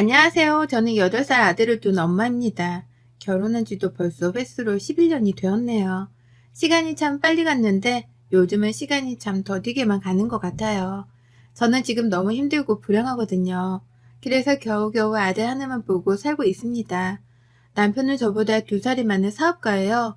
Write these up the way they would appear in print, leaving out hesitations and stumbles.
안녕하세요. 저는 8살 아들을 둔 엄마입니다. 결혼한 지도 벌써 횟수로 11년이 되었네요. 시간이 참 빨리 갔는데 요즘은 시간이 참 더디게만 가는 것 같아요. 저는 지금 너무 힘들고 불행하거든요. 그래서 겨우겨우 아들 하나만 보고 살고 있습니다. 남편은 저보다 2살이 많은 사업가예요.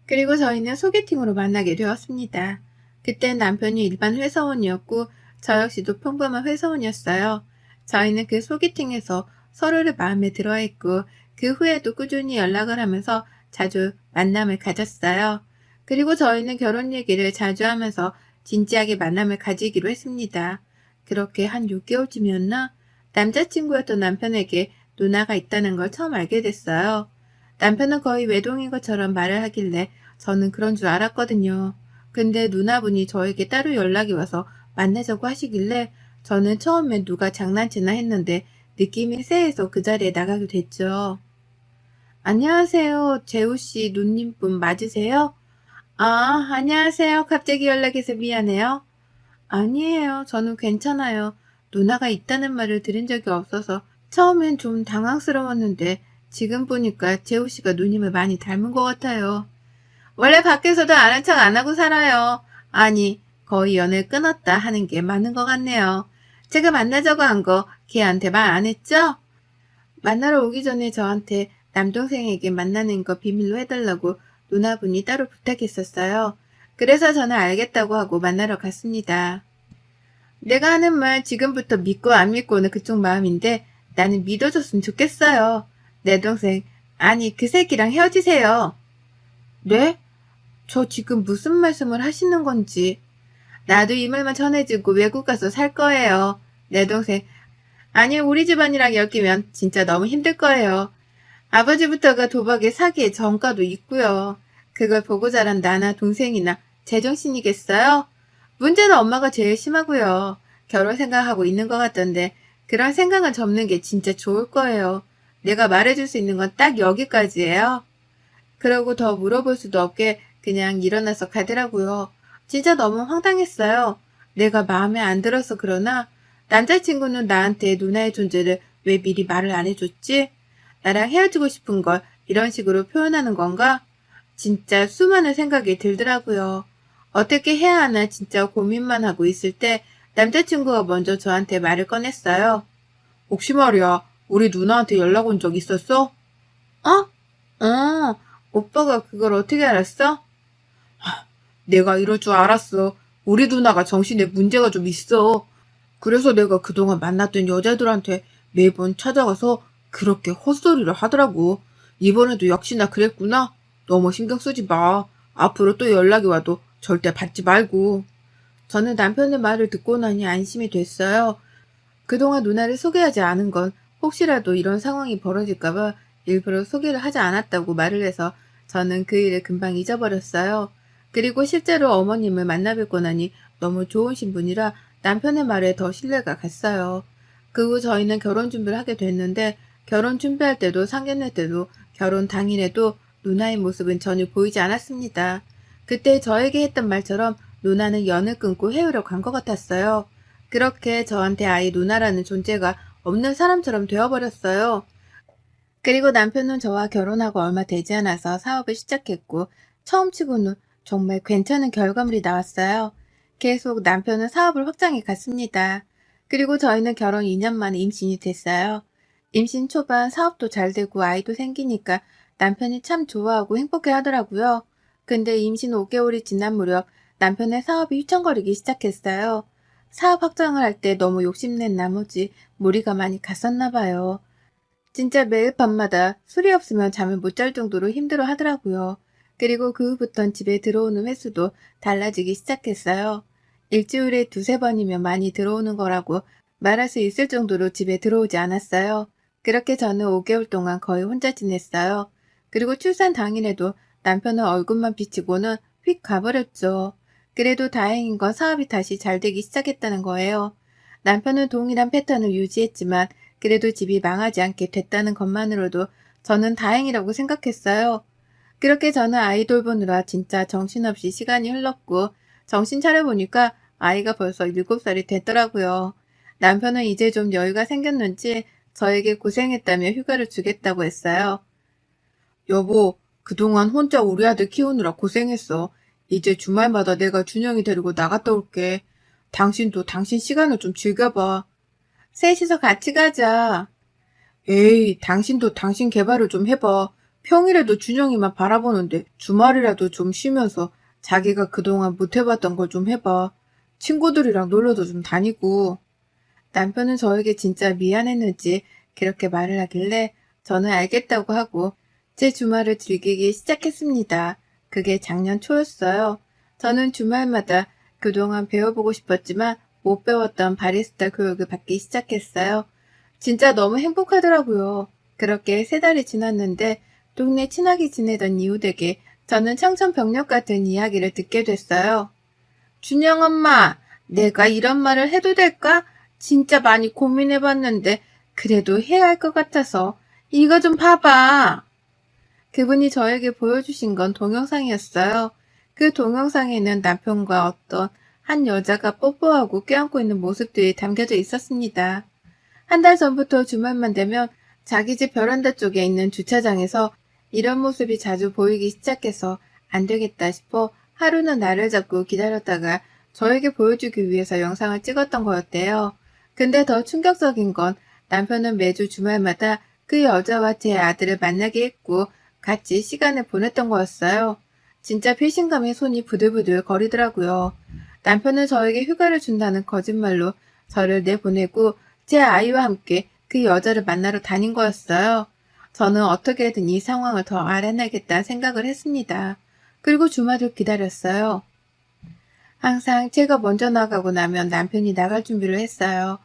그리고 저희는 소개팅으로 만나게 되었습니다. 그때 남편이 일반 회사원이었고 저 역시도 평범한 회사원이었어요. 저희는 그 소개팅에서 서로를 마음에 들어했고 그 후에도 꾸준히 연락을 하면서 자주 만남을 가졌어요. 그리고 저희는 결혼 얘기를 자주 하면서 진지하게 만남을 가지기로 했습니다. 그렇게 한 6개월쯤이었나? 남자친구였던 남편에게 누나가 있다는 걸 처음 알게 됐어요. 남편은 거의 외동인 것처럼 말을 하길래 저는 그런 줄 알았거든요. 근데 누나분이 저에게 따로 연락이 와서 만나자고 하시길래 저는 처음엔 누가 장난치나 했는데 느낌이 쎄해서 그 자리에 나가게 됐죠. 안녕하세요. 재우씨 누님분 맞으세요? 아, 안녕하세요. 갑자기 연락해서 미안해요. 아니에요. 저는 괜찮아요. 누나가 있다는 말을 들은 적이 없어서 처음엔 좀 당황스러웠는데 지금 보니까 재우씨가 누님을 많이 닮은 것 같아요. 원래 밖에서도 아는 척 안 하고 살아요. 아니, 거의 연을 끊었다 하는 게 맞는 것 같네요. 제가 만나자고 한 거 걔한테 말 안 했죠? 만나러 오기 전에 저한테 남동생에게 만나는 거 비밀로 해달라고 누나분이 따로 부탁했었어요. 그래서 저는 알겠다고 하고 만나러 갔습니다. 내가 하는 말 지금부터 믿고 안 믿고는 그쪽 마음인데 나는 믿어줬으면 좋겠어요. 내 동생, 아니 그 새끼랑 헤어지세요. 네? 저 지금 무슨 말씀을 하시는 건지. 나도 이 말만 전해지고 외국 가서 살 거예요. 내 동생. 아니, 우리 집안이랑 엮이면 진짜 너무 힘들 거예요. 아버지부터가 도박에 사기에 전과도 있고요. 그걸 보고 자란 나나 동생이나 제정신이겠어요? 문제는 엄마가 제일 심하고요. 결혼 생각하고 있는 것 같던데 그런 생각을 접는 게 진짜 좋을 거예요. 내가 말해줄 수 있는 건 딱 여기까지예요. 그러고 더 물어볼 수도 없게 그냥 일어나서 가더라고요. 진짜 너무 황당했어요. 내가 마음에 안 들어서 그러나 남자친구는 나한테 누나의 존재를 왜 미리 말을 안 해줬지? 나랑 헤어지고 싶은 걸 이런 식으로 표현하는 건가? 진짜 수많은 생각이 들더라고요. 어떻게 해야 하나 진짜 고민만 하고 있을 때 남자친구가 먼저 저한테 말을 꺼냈어요. 혹시 말이야, 우리 누나한테 연락 온 적 있었어? 오빠가 그걸 어떻게 알았어? 내가 이럴 줄 알았어. 우리 누나가 정신에 문제가 좀 있어. 그래서 내가 그동안 만났던 여자들한테 매번 찾아가서 그렇게 헛소리를 하더라고. 이번에도 역시나 그랬구나. 너무 신경 쓰지 마. 앞으로 또 연락이 와도 절대 받지 말고. 저는 남편의 말을 듣고 나니 안심이 됐어요. 그동안 누나를 소개하지 않은 건 혹시라도 이런 상황이 벌어질까봐 일부러 소개를 하지 않았다고 말을 해서 저는 그 일을 금방 잊어버렸어요. 그리고 실제로 어머님을 만나 뵙고 나니 너무 좋으신 분이라 남편의 말에 더 신뢰가 갔어요. 그 후 저희는 결혼 준비를 하게 됐는데 결혼 준비할 때도 상견례 때도 결혼 당일에도 누나의 모습은 전혀 보이지 않았습니다. 그때 저에게 했던 말처럼 누나는 연을 끊고 헤어려 간 것 같았어요. 그렇게 저한테 아예 누나라는 존재가 없는 사람처럼 되어버렸어요. 그리고 남편은 저와 결혼하고 얼마 되지 않아서 사업을 시작했고 처음 치고는 정말 괜찮은 결과물이 나왔어요. 계속 남편은 사업을 확장해 갔습니다. 그리고 저희는 결혼 2년 만에 임신이 됐어요. 임신 초반 사업도 잘 되고 아이도 생기니까 남편이 참 좋아하고 행복해 하더라고요. 근데 임신 5개월이 지난 무렵 남편의 사업이 휘청거리기 시작했어요. 사업 확장을 할 때 너무 욕심낸 나머지 무리가 많이 갔었나 봐요. 진짜 매일 밤마다 술이 없으면 잠을 못 잘 정도로 힘들어 하더라고요. 그리고 그 후부턴 집에 들어오는 횟수도 달라지기 시작했어요. 일주일에 2~3번이면 많이 들어오는 거라고 말할 수 있을 정도로 집에 들어오지 않았어요. 그렇게 저는 5개월 동안 거의 혼자 지냈어요. 그리고 출산 당일에도 남편은 얼굴만 비치고는 휙 가버렸죠. 그래도 다행인 건 사업이 다시 잘 되기 시작했다는 거예요. 남편은 동일한 패턴을 유지했지만 그래도 집이 망하지 않게 됐다는 것만으로도 저는 다행이라고 생각했어요. 그렇게 저는 아이 돌보느라 진짜 정신없이 시간이 흘렀고 정신 차려보니까 아이가 벌써 7살이 됐더라고요. 남편은 이제 좀 여유가 생겼는지 저에게 고생했다며 휴가를 주겠다고 했어요. 여보, 그동안 혼자 우리 아들 키우느라 고생했어. 이제 주말마다 내가 준영이 데리고 나갔다 올게. 당신도 당신 시간을 좀 즐겨봐. 셋이서 같이 가자. 에이, 당신도 당신 개발을 좀 해봐. 평일에도 준영이만 바라보는데 주말이라도 좀 쉬면서 자기가 그동안 못 해봤던 걸 좀 해봐. 친구들이랑 놀러도 좀 다니고. 남편은 저에게 진짜 미안했는지 그렇게 말을 하길래 저는 알겠다고 하고 제 주말을 즐기기 시작했습니다. 그게 작년 초였어요. 저는 주말마다 그동안 배워보고 싶었지만 못 배웠던 바리스타 교육을 받기 시작했어요. 진짜 너무 행복하더라고요. 그렇게 3달이 지났는데 동네 친하게 지내던 이웃에게 저는 청천벽력 같은 이야기를 듣게 됐어요. 준영 엄마, 내가 이런 말을 해도 될까? 진짜 많이 고민해봤는데 그래도 해야 할 것 같아서 이거 좀 봐봐. 그분이 저에게 보여주신 건 동영상이었어요. 그 동영상에는 남편과 어떤 한 여자가 뽀뽀하고 껴안고 있는 모습들이 담겨져 있었습니다. 1달 전부터 주말만 되면 자기 집 베란다 쪽에 있는 주차장에서 이런 모습이 자주 보이기 시작해서 안 되겠다 싶어 하루는 나를 잡고 기다렸다가 저에게 보여주기 위해서 영상을 찍었던 거였대요. 근데 더 충격적인 건 남편은 매주 주말마다 그 여자와 제 아들을 만나게 했고 같이 시간을 보냈던 거였어요. 진짜 배신감에 손이 부들부들 거리더라고요. 남편은 저에게 휴가를 준다는 거짓말로 저를 내보내고 제 아이와 함께 그 여자를 만나러 다닌 거였어요. 저는 어떻게든 이 상황을 더 알아내겠다는 생각을 했습니다. 그리고 주말을 기다렸어요. 항상 제가 먼저 나가고 나면 남편이 나갈 준비를 했어요.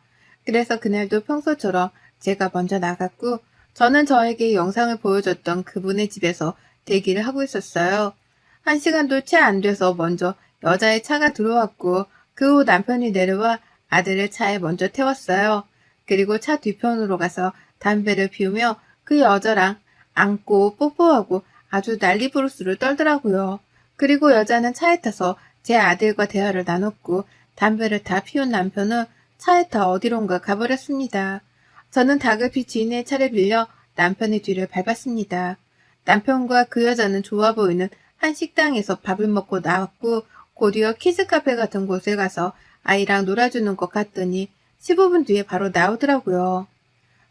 그래서 그날도 평소처럼 제가 먼저 나갔고 저는 저에게 영상을 보여줬던 그분의 집에서 대기를 하고 있었어요. 1시간도 채 안 돼서 먼저 여자의 차가 들어왔고 그 후 남편이 내려와 아들을 차에 먼저 태웠어요. 그리고 차 뒤편으로 가서 담배를 피우며 그 여자랑 안고 뽀뽀하고 아주 난리부르스를 떨더라고요. 그리고 여자는 차에 타서 제 아들과 대화를 나눴고 담배를 다 피운 남편은 차에 타 어디론가 가버렸습니다. 저는 다급히 지인의 차를 빌려 남편의 뒤를 밟았습니다. 남편과 그 여자는 좋아 보이는 한 식당에서 밥을 먹고 나왔고 곧이어 키즈카페 같은 곳에 가서 아이랑 놀아주는 것 같더니 15분 뒤에 바로 나오더라고요.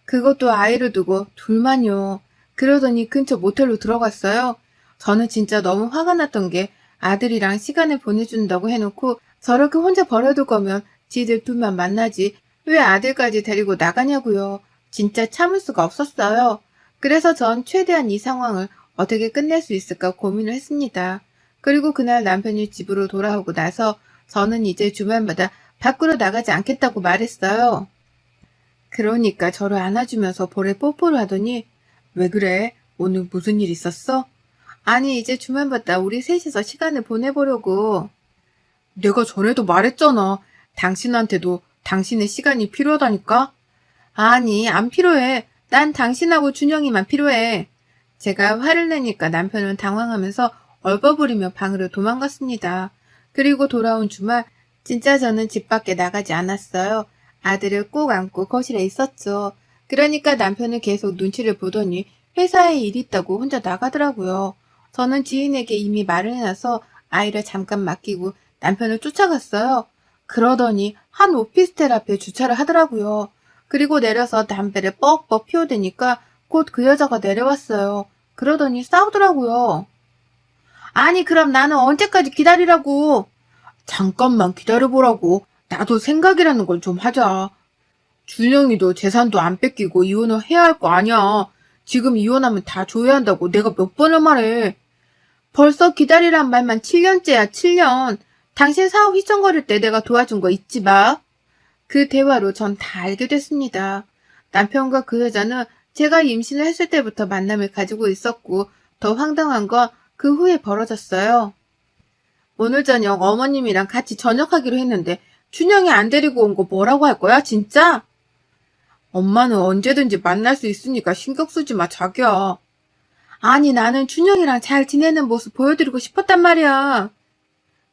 그것도 아이를 두고 둘만요. 그러더니 근처 모텔로 들어갔어요. 저는 진짜 너무 화가 났던 게 아들이랑 시간을 보내준다고 해놓고 저렇게 혼자 버려둘 거면 지들 둘만 만나지 왜 아들까지 데리고 나가냐고요. 진짜 참을 수가 없었어요. 그래서 전 최대한 이 상황을 어떻게 끝낼 수 있을까 고민을 했습니다. 그리고 그날 남편이 집으로 돌아오고 나서 저는 이제 주말마다 밖으로 나가지 않겠다고 말했어요. 그러니까 저를 안아주면서 볼에 뽀뽀를 하더니 왜 그래? 오늘 무슨 일 있었어? 아니 이제 주말마다 우리 셋이서 시간을 보내보려고. 내가 전에도 말했잖아. 당신한테도 당신의 시간이 필요하다니까? 아니 안 필요해. 난 당신하고 준영이만 필요해. 제가 화를 내니까 남편은 당황하면서 얼버무리며 방으로 도망갔습니다. 그리고 돌아온 주말 진짜 저는 집 밖에 나가지 않았어요. 아들을 꼭 안고 거실에 있었죠. 그러니까 남편은 계속 눈치를 보더니 회사에 일 있다고 혼자 나가더라고요. 저는 지인에게 이미 말을 해놔서 아이를 잠깐 맡기고 남편을 쫓아갔어요. 그러더니 한 오피스텔 앞에 주차를 하더라고요. 그리고 내려서 담배를 뻑뻑 피워대니까 곧 그 여자가 내려왔어요. 그러더니 싸우더라고요. 아니 그럼 나는 언제까지 기다리라고. 잠깐만 기다려보라고. 나도 생각이라는 걸 좀 하자. 준영이도 재산도 안 뺏기고 이혼을 해야 할 거 아니야. 지금 이혼하면 다 줘야 한다고 내가 몇 번을 말해. 벌써 기다리란 말만 7년째야 7년. 당신 사업 휘청거릴 때 내가 도와준 거 잊지 마. 그 대화로 전 다 알게 됐습니다. 남편과 그 여자는 제가 임신을 했을 때부터 만남을 가지고 있었고 더 황당한 건 그 후에 벌어졌어요. 오늘 저녁 어머님이랑 같이 저녁하기로 했는데 준영이 안 데리고 온 거 뭐라고 할 거야 진짜? 엄마는 언제든지 만날 수 있으니까 신경 쓰지 마 자기야. 아니 나는 준영이랑 잘 지내는 모습 보여드리고 싶었단 말이야.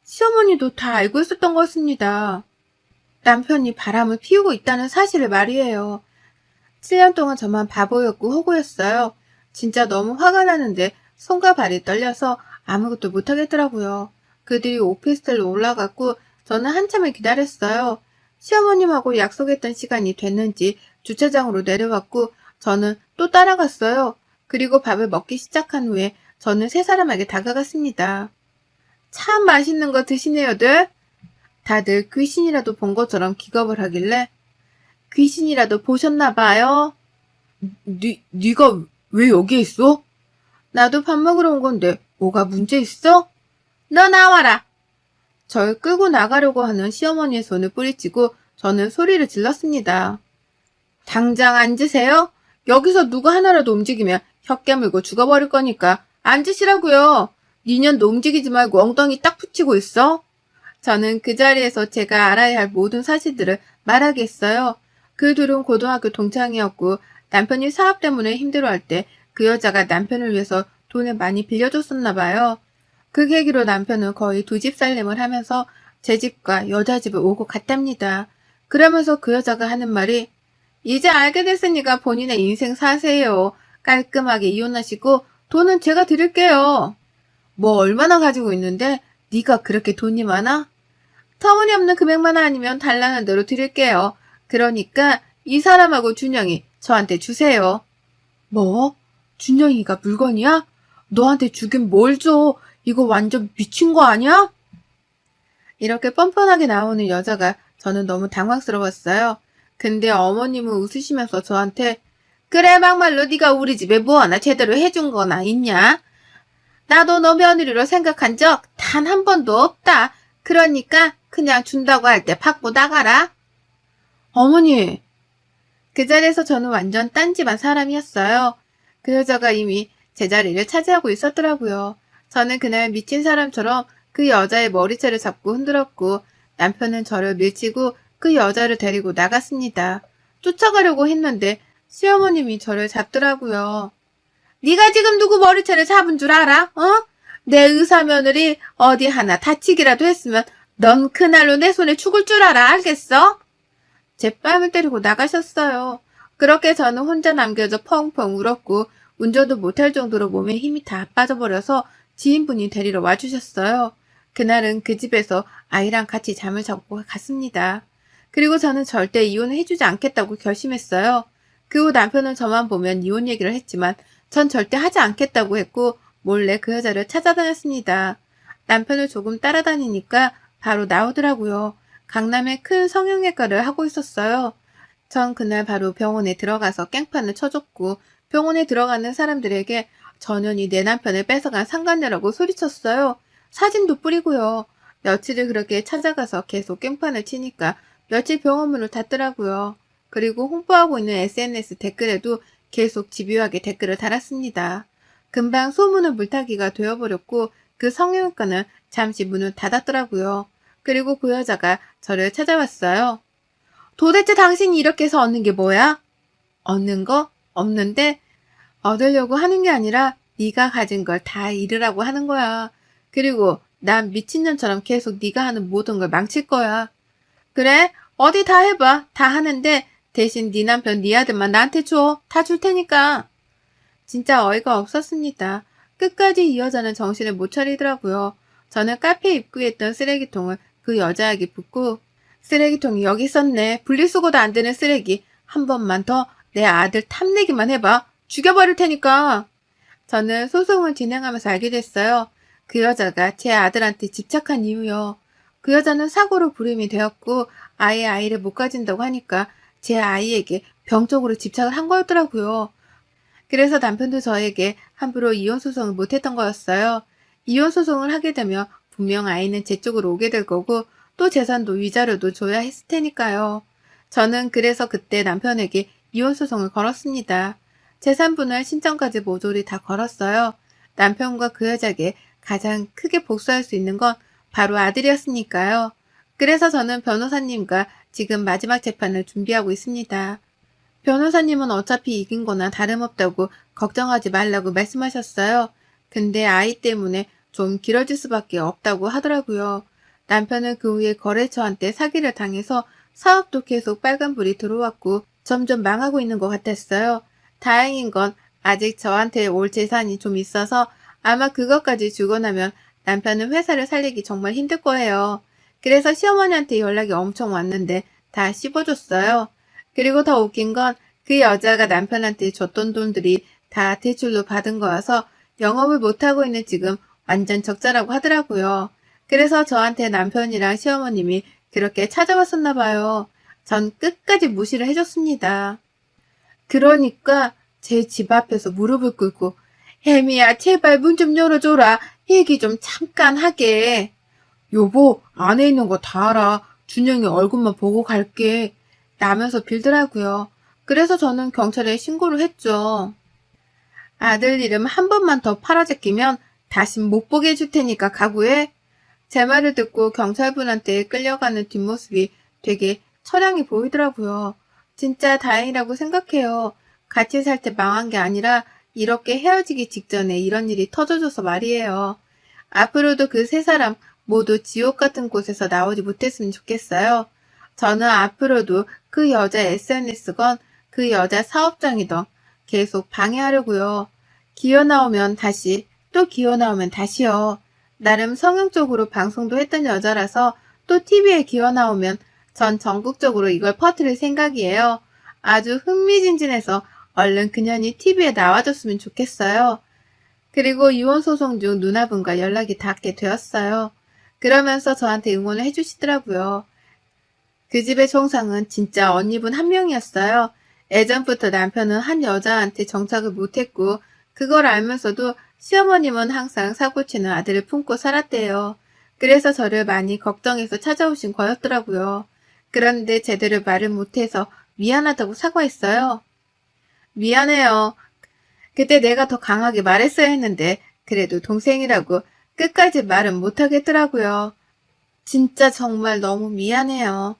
시어머니도 다 알고 있었던 거였습니다. 남편이 바람을 피우고 있다는 사실을 말이에요. 7년 동안 저만 바보였고 호구였어요. 진짜 너무 화가 나는데 손과 발이 떨려서 아무것도 못하겠더라고요. 그들이 오피스텔로 올라갔고 저는 한참을 기다렸어요. 시어머님하고 약속했던 시간이 됐는지 주차장으로 내려왔고 저는 또 따라갔어요. 그리고 밥을 먹기 시작한 후에 저는 세 사람에게 다가갔습니다. 참 맛있는 거 드시네요들. 다들 귀신이라도 본 것처럼 기겁을 하길래 귀신이라도 보셨나봐요. 네가 왜 여기에 있어? 나도 밥 먹으러 온 건데 뭐가 문제 있어? 너 나와라. 절 끌고 나가려고 하는 시어머니의 손을 뿌리치고 저는 소리를 질렀습니다. 당장 앉으세요. 여기서 누구 하나라도 움직이면 혀 깨물고 죽어버릴 거니까 앉으시라고요. 니년도 움직이지 말고 엉덩이 딱 붙이고 있어. 저는 그 자리에서 제가 알아야 할 모든 사실들을 말하게 했어요. 그 둘은 고등학교 동창이었고 남편이 사업 때문에 힘들어할 때 그 여자가 남편을 위해서 돈을 많이 빌려줬었나 봐요. 그 계기로 남편은 거의 두 집 살림을 하면서 제 집과 여자 집을 오고 갔답니다. 그러면서 그 여자가 하는 말이 이제 알게 됐으니까 본인의 인생 사세요. 깔끔하게 이혼하시고 돈은 제가 드릴게요. 뭐 얼마나 가지고 있는데 네가 그렇게 돈이 많아? 터무니없는 금액만 아니면 달라는 대로 드릴게요. 그러니까 이 사람하고 준영이 저한테 주세요. 뭐? 준영이가 물건이야? 너한테 주긴 뭘 줘? 이거 완전 미친 거 아니야? 이렇게 뻔뻔하게 나오는 여자가 저는 너무 당황스러웠어요. 근데 어머님은 웃으시면서 저한테 그래 막말로 네가 우리 집에 뭐 하나 제대로 해준 거나 있냐? 나도 너 며느리로 생각한 적 단 한 번도 없다. 그러니까 그냥 준다고 할 때 받고 나가라. 어머니. 그 자리에서 저는 완전 딴집안 사람이었어요. 그 여자가 이미 제 자리를 차지하고 있었더라고요. 저는 그날 미친 사람처럼 그 여자의 머리채를 잡고 흔들었고 남편은 저를 밀치고 그 여자를 데리고 나갔습니다. 쫓아가려고 했는데 시어머님이 저를 잡더라고요. 네가 지금 누구 머리채를 잡은 줄 알아? 어? 내 의사 며느리 어디 하나 다치기라도 했으면 넌 그날로 내 손에 죽을 줄 알아. 알겠어? 제 뺨을 때리고 나가셨어요. 그렇게 저는 혼자 남겨져 펑펑 울었고 운전도 못할 정도로 몸에 힘이 다 빠져버려서 지인분이 데리러 와주셨어요. 그날은 그 집에서 아이랑 같이 잠을 자고 갔습니다. 그리고 저는 절대 이혼을 해주지 않겠다고 결심했어요. 그 후 남편은 저만 보면 이혼 얘기를 했지만 전 절대 하지 않겠다고 했고 몰래 그 여자를 찾아다녔습니다. 남편을 조금 따라다니니까 바로 나오더라고요. 강남에 큰 성형외과를 하고 있었어요. 전 그날 바로 병원에 들어가서 깽판을 쳐줬고 병원에 들어가는 사람들에게 전현이 내 남편을 뺏어간 상간녀라고 소리쳤어요. 사진도 뿌리고요. 며칠을 그렇게 찾아가서 계속 깽판을 치니까 며칠 병원 문을 닫더라고요. 그리고 홍보하고 있는 SNS 댓글에도 계속 집요하게 댓글을 달았습니다. 금방 소문은 물타기가 되어버렸고 그 성형외과는 잠시 문을 닫았더라고요. 그리고 그 여자가 저를 찾아왔어요. 도대체 당신이 이렇게 해서 얻는 게 뭐야? 얻는 거? 없는데 얻으려고 하는 게 아니라 네가 가진 걸 다 잃으라고 하는 거야. 그리고 난 미친년처럼 계속 네가 하는 모든 걸 망칠 거야. 그래? 어디 다 해봐. 다 하는데 대신 네 남편 네 아들만 나한테 줘. 다 줄 테니까. 진짜 어이가 없었습니다. 끝까지 이 여자는 정신을 못 차리더라고요. 저는 카페 입구에 있던 쓰레기통을 그 여자에게 붓고 쓰레기통이 여기 있었네. 분리수거도 안 되는 쓰레기. 한 번만 더 내 아들 탐내기만 해봐. 죽여버릴 테니까. 저는 소송을 진행하면서 알게 됐어요. 그 여자가 제 아들한테 집착한 이유요. 그 여자는 사고로 불임이 되었고 아예 아이를 못 가진다고 하니까 제 아이에게 병적으로 집착을 한 거였더라고요. 그래서 남편도 저에게 함부로 이혼소송을 못했던 거였어요. 이혼소송을 하게 되면 분명 아이는 제 쪽으로 오게 될 거고 또 재산도 위자료도 줘야 했을 테니까요. 저는 그래서 그때 남편에게 이혼소송을 걸었습니다. 재산분할 신청까지 모조리 다 걸었어요. 남편과 그 여자에게 가장 크게 복수할 수 있는 건 바로 아들이었으니까요. 그래서 저는 변호사님과 지금 마지막 재판을 준비하고 있습니다. 변호사님은 어차피 이긴 거나 다름없다고 걱정하지 말라고 말씀하셨어요. 근데 아이 때문에 좀 길어질 수밖에 없다고 하더라고요. 남편은 그 후에 거래처한테 사기를 당해서 사업도 계속 빨간불이 들어왔고 점점 망하고 있는 것 같았어요. 다행인 건 아직 저한테 올 재산이 좀 있어서 아마 그것까지 주고 나면 남편은 회사를 살리기 정말 힘들 거예요. 그래서 시어머니한테 연락이 엄청 왔는데 다 씹어줬어요. 그리고 더 웃긴 건 그 여자가 남편한테 줬던 돈들이 다 대출로 받은 거여서 영업을 못하고 있는 지금 완전 적자라고 하더라고요. 그래서 저한테 남편이랑 시어머님이 그렇게 찾아왔었나 봐요. 전 끝까지 무시를 해줬습니다. 그러니까 제 집 앞에서 무릎을 꿇고 혜미야 제발 문 좀 열어줘라. 얘기 좀 잠깐 하게. 여보 안에 있는 거 다 알아. 준영이 얼굴만 보고 갈게. 라면서 빌더라고요. 그래서 저는 경찰에 신고를 했죠. 아들 이름 한 번만 더 팔아제끼면 다신 못 보게 해줄 테니까 각오해. 제 말을 듣고 경찰분한테 끌려가는 뒷모습이 되게 처량해 보이더라고요. 진짜 다행이라고 생각해요. 같이 살 때 망한 게 아니라 이렇게 헤어지기 직전에 이런 일이 터져줘서 말이에요. 앞으로도 그 세 사람 모두 지옥 같은 곳에서 나오지 못했으면 좋겠어요. 저는 앞으로도 그 여자 SNS건 그 여자 사업장이던 계속 방해하려고요. 기어 나오면 다시, 또 기어 나오면 다시요. 나름 성형적으로 방송도 했던 여자라서 또 TV에 기어 나오면 전 전국적으로 이걸 퍼뜨릴 생각이에요. 아주 흥미진진해서 얼른 그년이 TV에 나와줬으면 좋겠어요. 그리고 이혼소송 중 누나분과 연락이 닿게 되었어요. 그러면서 저한테 응원을 해주시더라고요. 그 집의 총상은 진짜 언니분 한 명이었어요. 예전부터 남편은 한 여자한테 정착을 못했고 그걸 알면서도 시어머님은 항상 사고치는 아들을 품고 살았대요. 그래서 저를 많이 걱정해서 찾아오신 거였더라고요. 그런데 제대로 말을 못해서 미안하다고 사과했어요. 미안해요. 그때 내가 더 강하게 말했어야 했는데 그래도 동생이라고 끝까지 말은 못하겠더라고요. 진짜 정말 너무 미안해요.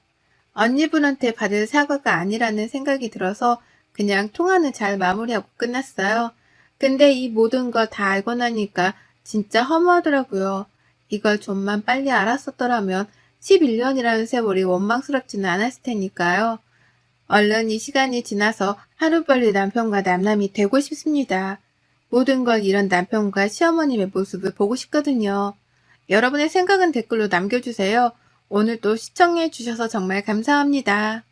언니분한테 받을 사과가 아니라는 생각이 들어서 그냥 통화는 잘 마무리하고 끝났어요. 근데 이 모든 걸 다 알고 나니까 진짜 허무하더라고요. 이걸 좀만 빨리 알았었더라면 11년이라는 세월이 원망스럽지는 않았을 테니까요. 얼른 이 시간이 지나서 하루빨리 남편과 남남이 되고 싶습니다. 모든 걸 잃은 남편과 시어머님의 모습을 보고 싶거든요. 여러분의 생각은 댓글로 남겨주세요. 오늘도 시청해 주셔서 정말 감사합니다.